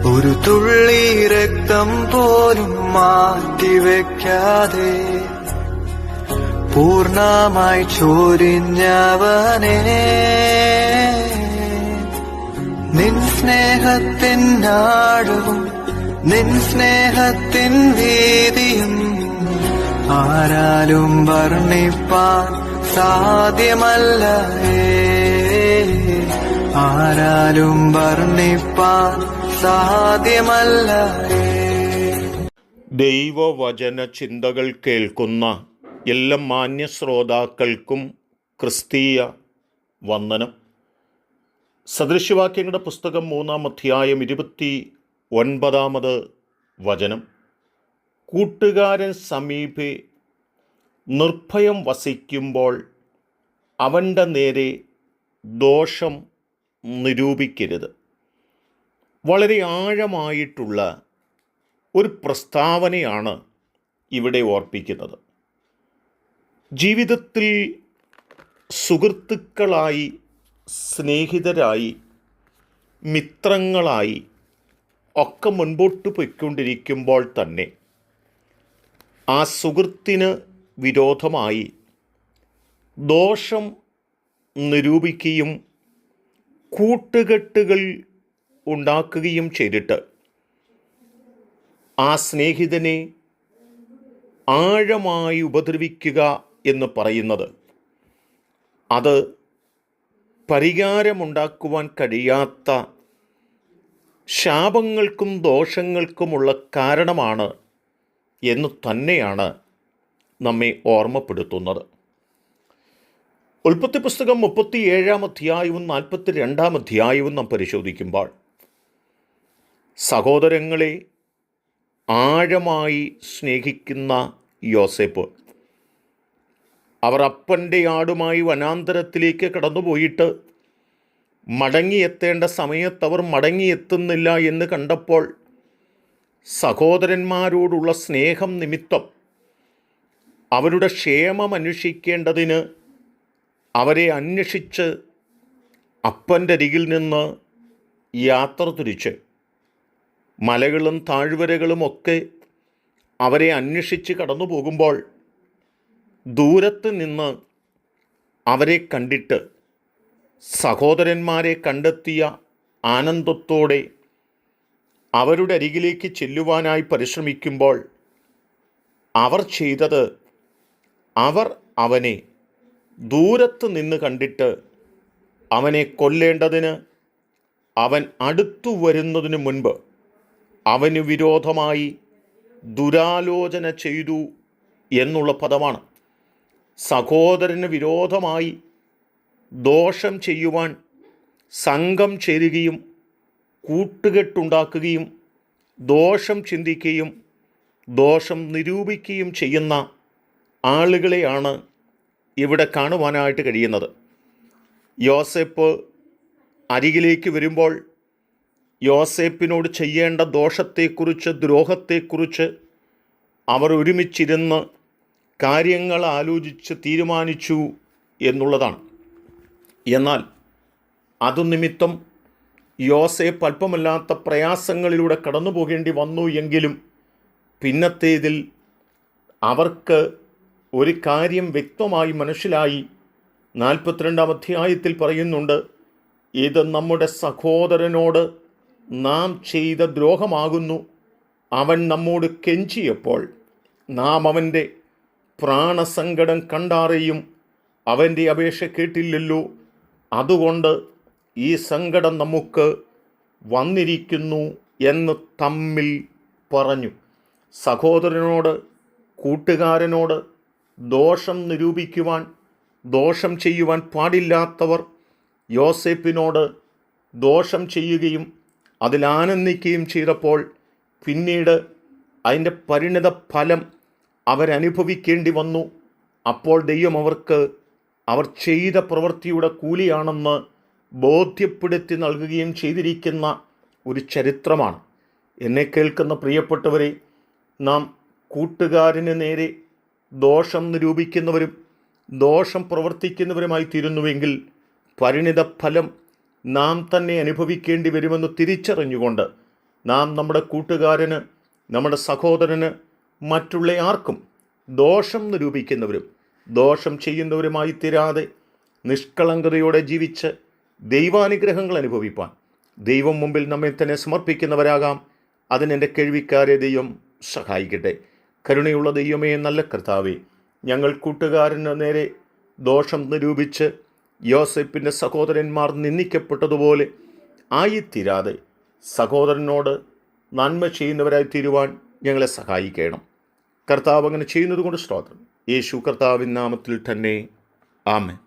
ഒരു തുള്ളി രക്തം പോലും മാറ്റിവെക്കാതെ പൂർണ്ണമായി ചൊരിഞ്ഞവനേ, നിൻ സ്നേഹത്തിൻ ആഴവും നിൻ സ്നേഹത്തിൻ വീതിയും ആരാലും വർണ്ണിപ്പാൻ സാധ്യമല്ല, ആരാലും വർണ്ണിപ്പാൻ സാധ്യമല്ല. ദൈവവചന ചിന്തകൾ കേൾക്കുന്ന എല്ലാ മാന്യ ശ്രോതാക്കൾക്കും ക്രിസ്തീയ വന്ദനം. സദൃശവാക്യങ്ങളുടെ പുസ്തകം 3-ാം അധ്യായം 29-ാമത് വചനം. കൂട്ടുകാരൻ സമീപെ നിർഭയം വസിക്കുമ്പോൾ അവൻ്റെ നേരെ ദോഷം നിരൂപിക്കരുത്. വളരെ ആഴമായിട്ടുള്ള ഒരു പ്രസ്താവനയാണ് ഇവിടെ ഓർപ്പിക്കുന്നത്. ജീവിതത്തിൽ സുഹൃത്തുക്കളായി, സ്നേഹിതരായി, മിത്രങ്ങളായി ഒക്കെ മുൻപോട്ട് പോയിക്കൊണ്ടിരിക്കുമ്പോൾ തന്നെ ആ സുഹൃത്തിന് വിരോധമായി ദോഷം നിരൂപിക്കുകയും കൂട്ടുകെട്ടുകൾ ഉണ്ടാക്കുകയും ചെയ്തിട്ട് ആ സ്നേഹിതനെ ആഴമായി ഉപദ്രവിക്കുക എന്ന് പറയുന്നത് അത് പരിഹാരമുണ്ടാക്കുവാൻ കഴിയാത്ത ശാപങ്ങൾക്കും ദോഷങ്ങൾക്കുമുള്ള കാരണമാണ് എന്ന് തന്നെയാണ് നമ്മെ ഓർമ്മപ്പെടുത്തുന്നത്. ഉൽപ്പത്തി പുസ്തകം 37-ാം അധ്യായവും 42-ാം അധ്യായവും നാം പരിശോധിക്കുമ്പോൾ സഹോദരങ്ങളെ ആഴമായി സ്നേഹിക്കുന്ന യോസേപ്പ്, അവർ അപ്പൻ്റെ ആടുമായി വനാന്തരത്തിലേക്ക് കടന്നുപോയിട്ട് മടങ്ങിയെത്തേണ്ട സമയത്ത് അവർ മടങ്ങിയെത്തുന്നില്ല എന്ന് കണ്ടപ്പോൾ സഹോദരന്മാരോടുള്ള സ്നേഹം നിമിത്തം അവരുടെ ക്ഷേമം അന്വേഷിക്കേണ്ടതിന് അവരെ അന്വേഷിച്ച് അപ്പൻ്റെ അരികിൽ നിന്ന് യാത്ര തിരിച്ച് മലകളും താഴ്വരകളുമൊക്കെ അവരെ അന്വേഷിച്ച് കടന്നു പോകുമ്പോൾ ദൂരത്ത് നിന്ന് അവരെ കണ്ടിട്ട് സഹോദരന്മാരെ കണ്ടെത്തിയ ആനന്ദത്തോടെ അവരുടെ അരികിലേക്ക് ചെല്ലുവാനായി പരിശ്രമിക്കുമ്പോൾ അവർ ചെയ്തത്, അവർ അവനെ ദൂരത്ത് നിന്ന് കണ്ടിട്ട് അവനെ കൊല്ലേണ്ടതിന് അവൻ അടുത്തു വരുന്നതിന് മുൻപ് അവന് വിരോധമായി ദുരാലോചന ചെയ്തു എന്നുള്ള പദമാണ്. സഹോദരന് വിരോധമായി ദോഷം ചെയ്യുവാൻ സംഘം ചേരുകയും കൂട്ടുകെട്ടുണ്ടാക്കുകയും ദോഷം ചിന്തിക്കുകയും ദോഷം നിരൂപിക്കുകയും ചെയ്യുന്ന ആളുകളെയാണ് ഇവിടെ കാണുവാനായിട്ട് കഴിയുന്നത്. യോസേപ്പ് അരികിലേക്ക് വരുമ്പോൾ യോസേപ്പിനോട് ചെയ്യേണ്ട ദോഷത്തെക്കുറിച്ച്, ദ്രോഹത്തെക്കുറിച്ച് അവർ ഒരുമിച്ചിരുന്ന് കാര്യങ്ങൾ ആലോചിച്ച് തീരുമാനിച്ചു എന്നുള്ളതാണ്. എന്നാൽ അതുനിമിത്തം യോസേപ്പ് അല്പമല്ലാത്ത പ്രയാസങ്ങളിലൂടെ കടന്നു പോകേണ്ടി വന്നു എങ്കിലും പിന്നത്തേതിൽ അവർക്ക് ഒരു കാര്യം വ്യക്തമായി മനസ്സിലായി. 42-ാം അധ്യായത്തിൽ പറയുന്നുണ്ട്, ഇത് നമ്മുടെ സഹോദരനോട് നാം ചെയ്ത ദ്രോഹമാകുന്നു. അവൻ നമ്മോട് കെഞ്ചിയപ്പോൾ നാം അവൻ്റെ പ്രാണസങ്കടം കണ്ടാറേയും അവൻ്റെ അപേക്ഷ കേട്ടില്ലല്ലോ. അതുകൊണ്ട് ഈ സങ്കടം നമുക്ക് വന്നിരിക്കുന്നു എന്ന് തമ്മിൽ പറഞ്ഞു. സഹോദരനോട്, കൂട്ടുകാരനോട് ദോഷം നിരൂപിക്കുവാൻ, ദോഷം ചെയ്യുവാൻ പാടില്ലാത്തവർ യോസേപ്പിനോട് ദോഷം ചെയ്യുകയും അതിൽ ആനന്ദിക്കുകയും ചെയ്തപ്പോൾ പിന്നീട് അതിൻ്റെ പരിണിത ഫലം അവരനുഭവിക്കേണ്ടി വന്നു. അപ്പോൾ ദൈവം അവർക്ക് അവർ ചെയ്ത പ്രവൃത്തിയുടെ കൂലിയാണെന്ന് ബോധ്യപ്പെടുത്തി നൽകുകയും ചെയ്തിരിക്കുന്ന ഒരു ചരിത്രമാണ്. എന്നെ കേൾക്കുന്ന പ്രിയപ്പെട്ടവരെ, നാം കൂട്ടുകാരന് നേരെ ദോഷം നിരൂപിക്കുന്നവരും ദോഷം പ്രവർത്തിക്കുന്നവരുമായി തീരുന്നുവെങ്കിൽ പരിണിത ഫലം നാം തന്നെ അനുഭവിക്കേണ്ടി വരുമെന്ന് തിരിച്ചറിഞ്ഞുകൊണ്ട് നാം നമ്മുടെ കൂട്ടുകാരന്, നമ്മുടെ സഹോദരന്, മറ്റുള്ള ആർക്കും ദോഷം നിരൂപിക്കുന്നവരും ദോഷം ചെയ്യുന്നവരുമായി തീരാതെ നിഷ്കളങ്കതയോടെ ജീവിച്ച് ദൈവാനുഗ്രഹങ്ങൾ അനുഭവിപ്പാൻ ദൈവം മുമ്പിൽ നമ്മെ തന്നെ സമർപ്പിക്കുന്നവരാകാം. അതിനെൻ്റെ കേൾവിക്കാരെ ദൈവം സഹായിക്കട്ടെ. കരുണയുള്ള ദൈവമേ, നല്ല കർത്താവേ, ഞങ്ങൾ കൂട്ടുകാരന് നേരെ ദോഷം നിരൂപിച്ച് യോസേപ്പിൻ്റെ സഹോദരന്മാർ നിന്ദിക്കപ്പെട്ടതുപോലെ ആയിത്തീരാതെ സഹോദരനോട് നന്മ ചെയ്യുന്നവരായി തീരുവാൻ ഞങ്ങളെ സഹായിക്കണം. കർത്താവ് അങ്ങനെ ചെയ്യുന്നത് കൊണ്ട് സ്തോത്രം. യേശു കർത്താവിൻ നാമത്തിൽ തന്നെ ആമേൻ.